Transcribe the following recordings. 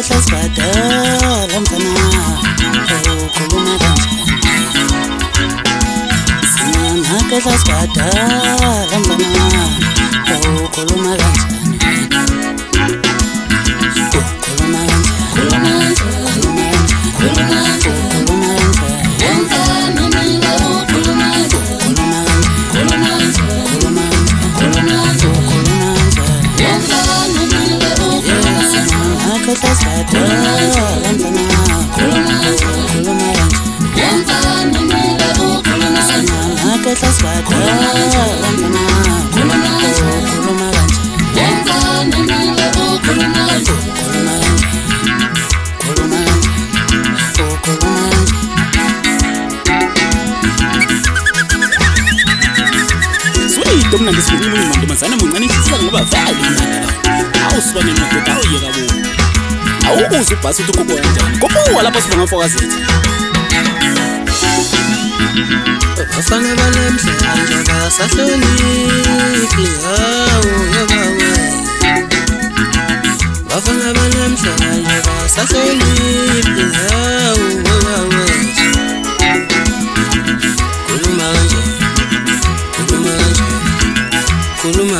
Nakahla sibadala mfana ukhuluma kanjani Nakahla sibadala mfana ukhuluma kanjani Mna ngisifuna umantombazana muncane isizaka ngoba vale mna awusibane madoda awuyeka bo awukuze ubhasi uthi kubo kanjani kubuwa lapha sibangafaka zethu bafana banemhlanje basahloniphi hawo yabawe bafana banemhlanje basahloniphi hawo yabawe kuluma kanje kuluma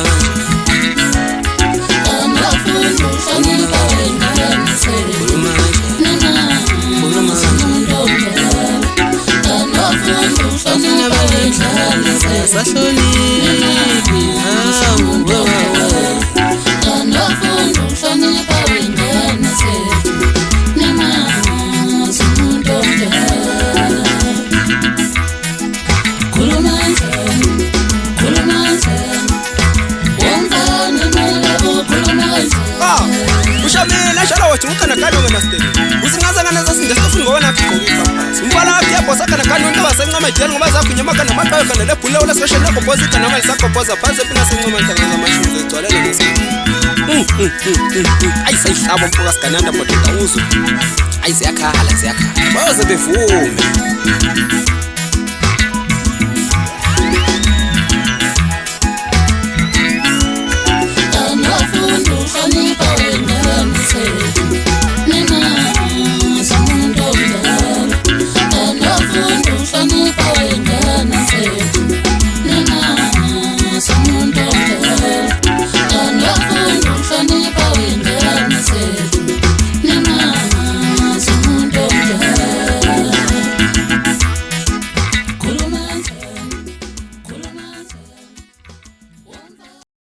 Ushamela shala wathi ukhana kano ngenasteni usingaza ngana sasingesifuthi ngobona ngigqokisa phansi umbala akhe yabhosa kana kano ntaba sencama idela ngoba zakunyama kana maqhayo kana lebhule ola special lekopoza kana mali sakophoza phansi ephina sencama ntanga ngamashini egcwalele ngesikhathi ayisayihlabo mfoka sigananda madoda uzo ayisiyakhala bayoze bevume